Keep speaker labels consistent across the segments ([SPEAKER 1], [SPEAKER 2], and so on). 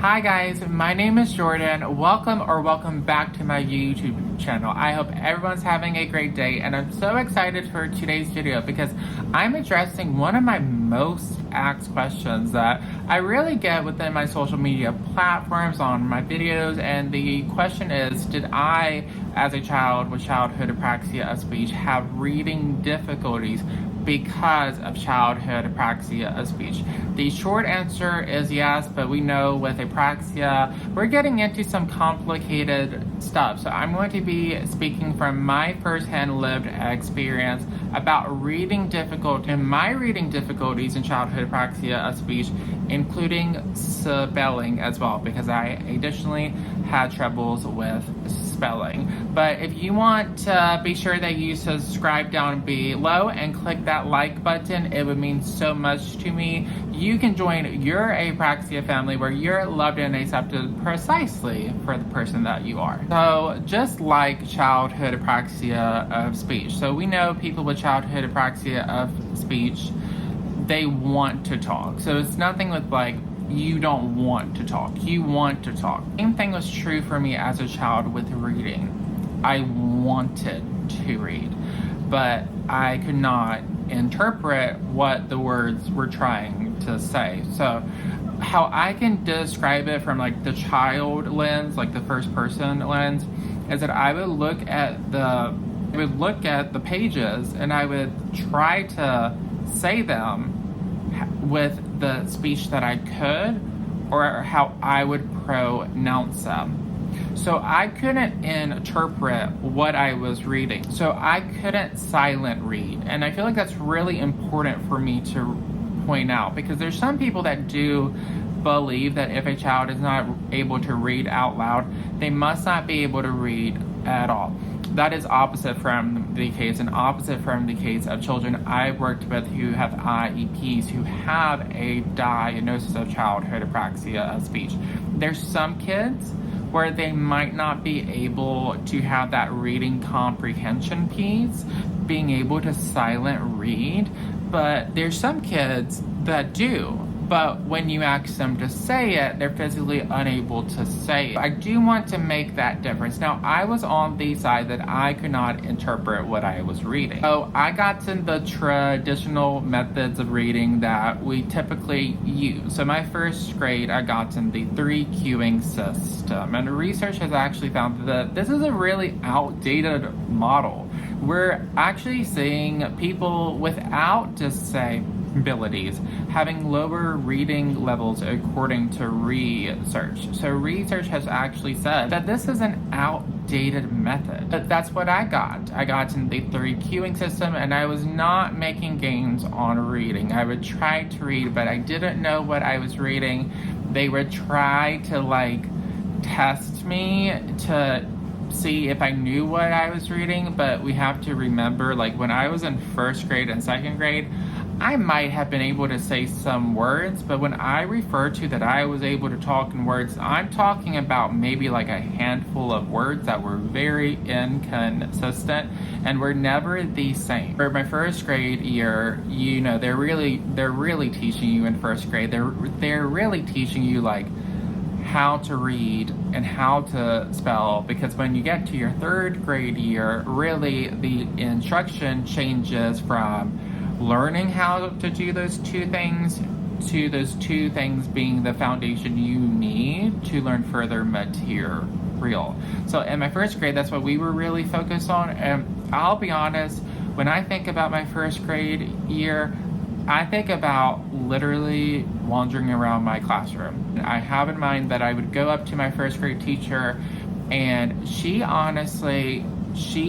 [SPEAKER 1] Hi guys, my name is Jordan. Welcome back to my YouTube channel. I hope everyone's having a great day, and I'm so excited for today's video because I'm addressing one of my most asked questions that I really get within my social media platforms on my videos. And the question is, did I, as a child with childhood apraxia of speech, have reading difficulties because of childhood apraxia of speech? The short answer is yes, but we know with apraxia, we're getting into some complicated stuff. So I'm going to be speaking from my first-hand lived experience about reading difficulty and my reading difficulties in childhood apraxia of speech, including spelling as well, because I additionally had troubles with spelling. But if you want to be sure that you subscribe down below and click that like button, it would mean so much to me. You can join your Apraxia family where you're loved and accepted precisely for the person that you are. So just like childhood apraxia of speech, so we know people with childhood apraxia of speech, they want to talk. So it's nothing with like, you don't want to talk, you want to talk. Same thing was true for me as a child with reading. I wanted to read, but I could not interpret what the words were trying to say. So how I can describe it from like the child lens, like the first person lens, is that I would look at the pages and I would try to say them with the speech that I could, or how I would pronounce them. So I couldn't interpret what I was reading. So I couldn't silent read. And I feel like that's really important for me to point out, because there's some people that do believe that if a child is not able to read out loud, they must not be able to read at all. That is opposite from the case, and opposite from the case of children I've worked with who have IEPs, who have a diagnosis of childhood apraxia of speech. There's some kids where they might not be able to have that reading comprehension piece, being able to silent read, but there's some kids that do. But when you ask them to say it, they're physically unable to say it. I do want to make that difference. Now, I was on the side that I could not interpret what I was reading. So I got to the traditional methods of reading that we typically use. So my first grade, I got in the 3 cueing system. And research has actually found that this is a really outdated model. We're actually seeing people without disabilities having lower reading levels according to research. So research has actually said that this is an outdated method. But that's what I got. I got in the 3 cueing system, and I was not making gains on reading. I would try to read, but I didn't know what I was reading. They would try to like test me to see if I knew what I was reading, but we have to remember, like when I was in first grade and second grade, I might have been able to say some words, but when I refer to that I was able to talk in words, I'm talking about maybe like a handful of words that were very inconsistent and were never the same. For my first grade year, you know, they're really teaching you in first grade. They're really teaching you like how to read and how to spell, because when you get to your third grade year, really the instruction changes from learning how to do those two things to those two things being the foundation you need to learn further material. So in my first grade, that's what we were really focused on. And I'll be honest, when I think about my first grade year, I think about literally wandering around my classroom. I have in mind that I would go up to my first grade teacher, and she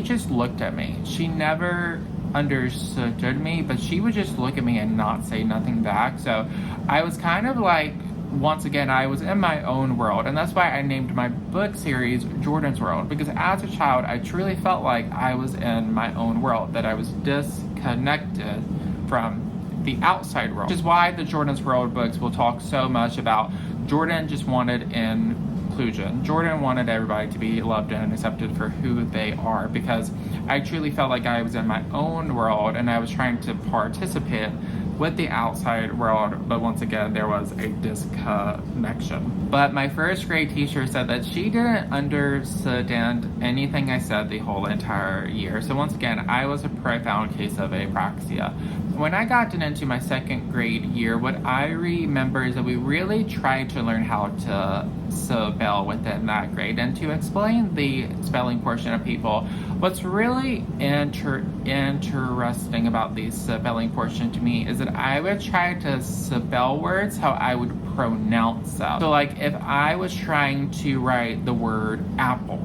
[SPEAKER 1] just looked at me. She never understood me, but she would just look at me and not say nothing back. So I was kind of like, once again, I was in my own world, and that's why I named my book series Jordan's World, because as a child, I truly felt like I was in my own world, that I was disconnected from the outside world, which is why the Jordan's World books will talk so much about Jordan just wanted inclusion. Jordan wanted everybody to be loved and accepted for who they are, because I truly felt like I was in my own world and I was trying to participate with the outside world, but once again, there was a disconnection. But my first grade teacher said that she didn't understand anything I said the whole entire year. So once again, I was a profound case of apraxia. When I got into my second grade year, what I remember is that we really tried to learn how to spell within that grade. And to explain the spelling portion of people, what's really interesting about the spelling portion to me is that I would try to spell words how I would pronounce them. So like if I was trying to write the word apple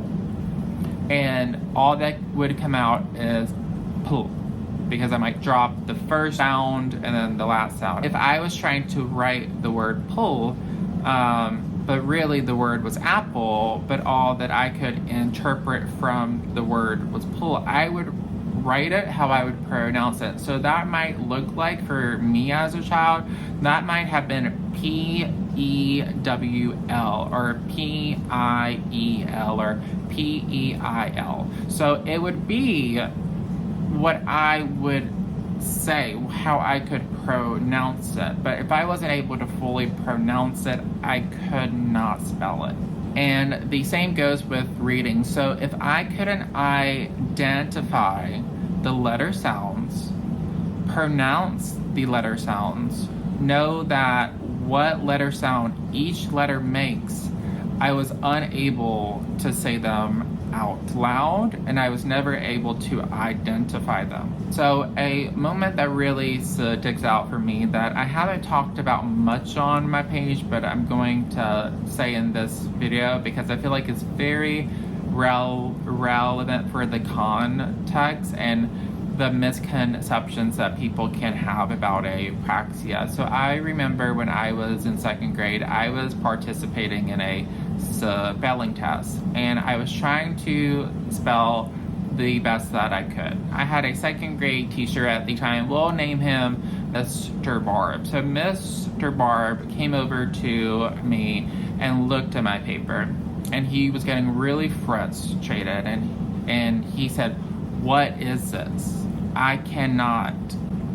[SPEAKER 1] and all that would come out is pull, because I might drop the first sound and then the last sound. If I was trying to write the word pull, but really the word was apple, but all that I could interpret from the word was pull, I would write it how I would pronounce it. So that might look like, for me as a child, that might have been P-E-W-L or P-I-E-L or P-E-I-L. So it would be what I would say, how I could pronounce it. But if I wasn't able to fully pronounce it, I could not spell it. And the same goes with reading. So if I couldn't identify the letter sounds, pronounce the letter sounds, know that what letter sound each letter makes, I was unable to say them out loud, and I was never able to identify them. So a moment that really sticks out for me that I haven't talked about much on my page, but I'm going to say in this video because I feel like it's very relevant for the context and the misconceptions that people can have about apraxia. So I remember when I was in second grade, I was participating in a spelling test, and I was trying to spell the best that I could. I had a second grade teacher at the time. We'll name him Mr. Barb. So Mr. Barb came over to me and looked at my paper, and he was getting really frustrated, and he said, "What is this? I cannot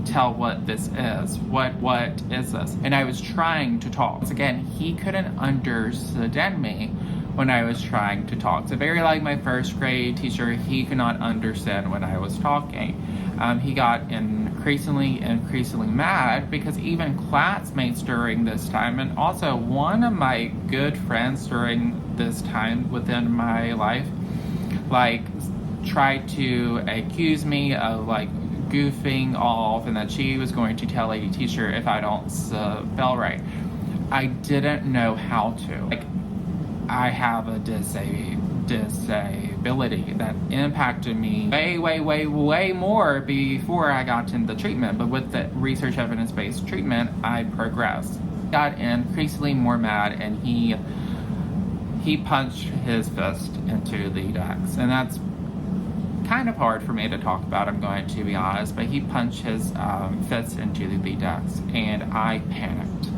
[SPEAKER 1] tell what this is. What is this?" And I was trying to talk. Once again, he couldn't understand me when I was trying to talk. So very like my first grade teacher, he could not understand when I was talking. He got increasingly mad because even classmates during this time, and also one of my good friends during this time within my life, like tried to accuse me of like goofing off and that she was going to tell a teacher if I don't spell right. I didn't know how to. Like, I have a disability that impacted me way more before I got into the treatment, but with the research evidence-based treatment, I progressed. Got increasingly more mad, and he punched his fist into the decks, and that's kind of hard for me to talk about, I'm going to be honest, but he punched his fist into the decks, and I panicked.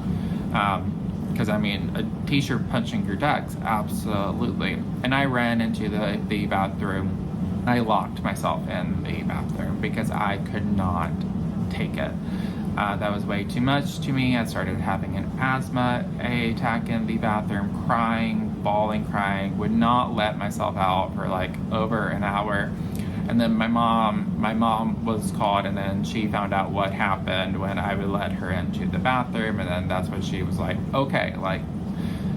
[SPEAKER 1] Because I mean, a teacher punching your decks, absolutely. And I ran into the bathroom. I locked myself in the bathroom because I could not take it. That was way too much to me. I started having an asthma attack in the bathroom, bawling, crying, would not let myself out for like over an hour. And then my mom was called, and then she found out what happened when I would let her into the bathroom, and then that's when she was like, okay, like,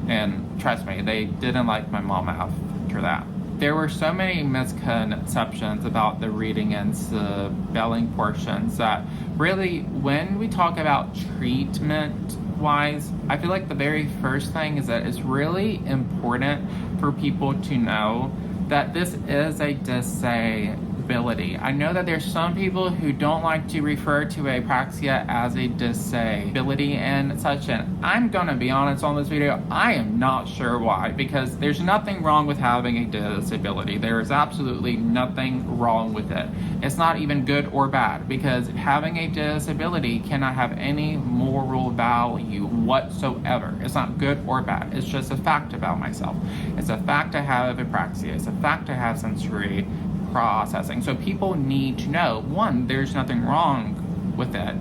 [SPEAKER 1] and trust me, they didn't like my mom after that. There were so many misconceptions about the reading and spelling portions that really, when we talk about treatment-wise, I feel like the very first thing is that it's really important for people to know that this is a disability. I know that there's some people who don't like to refer to apraxia as a disability and such, and I'm gonna be honest on this video, I am not sure why, because there's nothing wrong with having a disability. There is absolutely nothing wrong with it. It's not even good or bad, because having a disability cannot have any moral value whatsoever. It's not good or bad. It's just a fact about myself. It's a fact I have apraxia. It's a fact I have sensory processing. So people need to know, one, there's nothing wrong with it.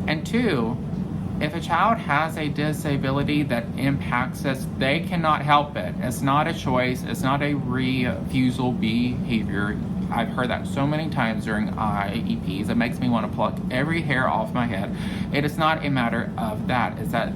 [SPEAKER 1] And two, if a child has a disability that impacts us, they cannot help it. It's not a choice. It's not a refusal behavior. I've heard that so many times during IEPs. It makes me want to pluck every hair off my head. It is not a matter of that. It's that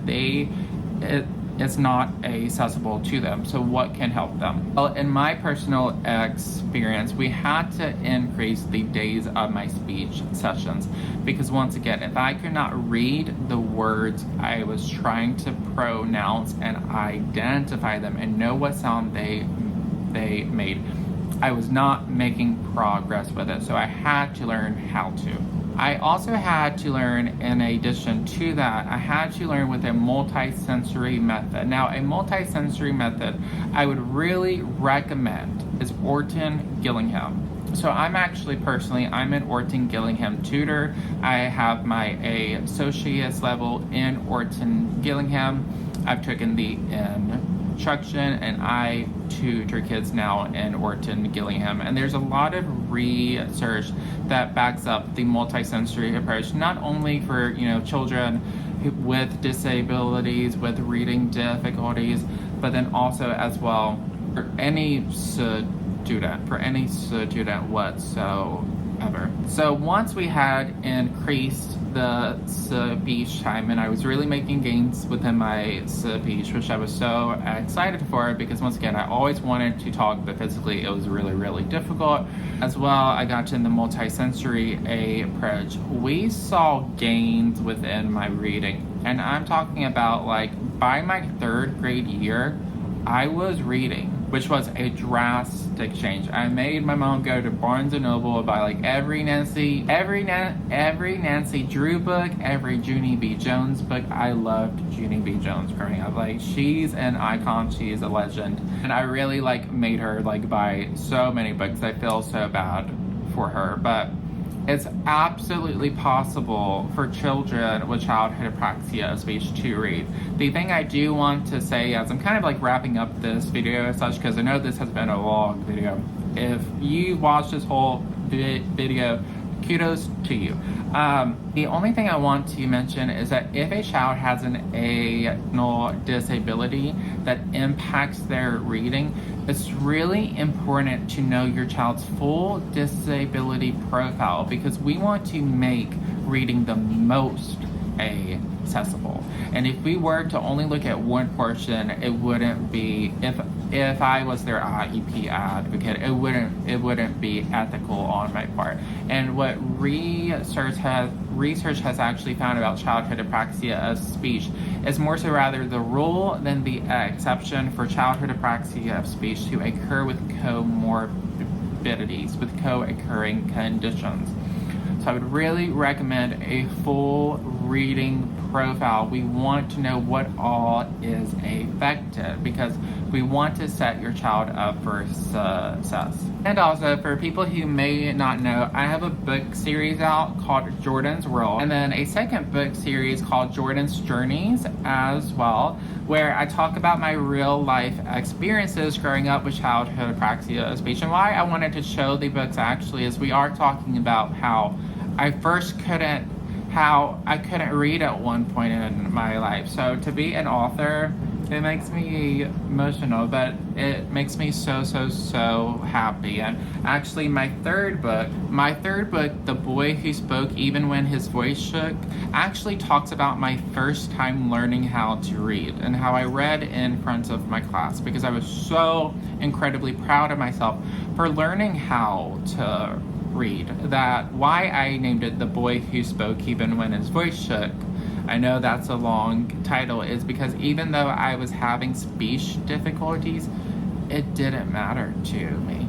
[SPEAKER 1] it's not accessible to them. So what can help them? Well, in my personal experience, we had to increase the days of my speech sessions because once again, if I could not read the words I was trying to pronounce and identify them and know what sound they made, I was not making progress with it. So I had to learn how to. I also had to learn, in addition to that, I had to learn with a multi-sensory method. Now, a multi-sensory method I would really recommend is Orton Gillingham. So I'm an Orton Gillingham tutor. I have my associate's level in Orton Gillingham. I've taken the instruction and I tutor kids now in Orton Gillingham. And there's a lot of research that backs up the multisensory approach, not only for children with disabilities, with reading difficulties, but then also as well for any student whatsoever. So once we had increased the speech time and I was really making gains within my speech, which I was so excited for because once again, I always wanted to talk, but physically it was really, really difficult. As well, I got in the multisensory approach. We saw gains within my reading, and I'm talking about by my third grade year, I was reading, which was a drastic change. I made my mom go to Barnes & Noble, buy every Nancy Drew book, every Junie B. Jones book. I loved Junie B. Jones growing up. She's an icon, she is a legend. And I really made her buy so many books. I feel so bad for her, but it's absolutely possible for children with childhood apraxia of speech to read. The thing I do want to say as I'm kind of wrapping up this video as such, because I know this has been a long video, if you watch this whole video, kudos to you. The only thing I want to mention is that if a child has an anal disability that impacts their reading, it's really important to know your child's full disability profile because we want to make reading the most accessible. And if we were to only look at one portion, it wouldn't be, if I was their IEP advocate, it wouldn't be ethical on my part. And what research has actually found about childhood apraxia of speech is more so rather the rule than the exception for childhood apraxia of speech to occur with comorbidities, with co-occurring conditions. So I would really recommend a full reading profile. We want to know what all is affected because we want to set your child up for success. And also, for people who may not know, I have a book series out called Jordan's World, and then a second book series called Jordan's Journeys as well, where I talk about my real life experiences growing up with childhood apraxia of speech. And why I wanted to show the books actually is we are talking about how I couldn't read at one point in my life. So to be an author, it makes me emotional, but it makes me so happy. And actually my third book, The Boy Who Spoke Even When His Voice Shook, actually talks about my first time learning how to read and how I read in front of my class because I was so incredibly proud of myself for learning how to read. That why I named it The Boy Who Spoke Even When His Voice Shook. I know that's a long title, is because even though I was having speech difficulties, it didn't matter to me.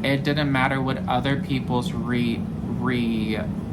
[SPEAKER 1] It didn't matter what other people's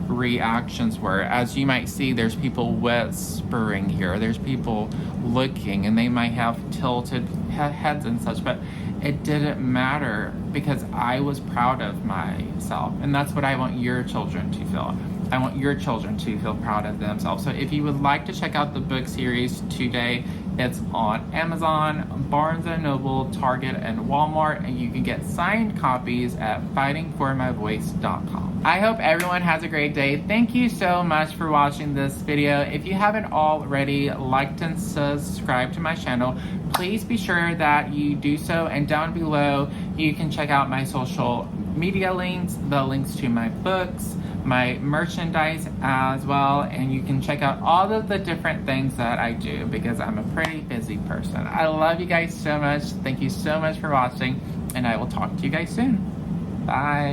[SPEAKER 1] reactions were. As you might see, there's people whispering here, there's people looking, and they might have tilted heads and such, but it didn't matter because I was proud of myself. And that's what I want your children to feel. I want your children to feel proud of themselves. So if you would like to check out the book series today, It's on Amazon, Barnes & Noble, Target, and Walmart, and you can get signed copies at fightingformyvoice.com. I hope everyone has a great day. Thank you so much for watching this video. If you haven't already liked and subscribed to my channel, please be sure that you do so, and down below you can check out my social media links, the links to my books, my merchandise as well, and you can check out all of the different things that I do because I'm a pretty busy person. I love you guys so much. Thank you so much for watching, and I will talk to you guys soon. Bye.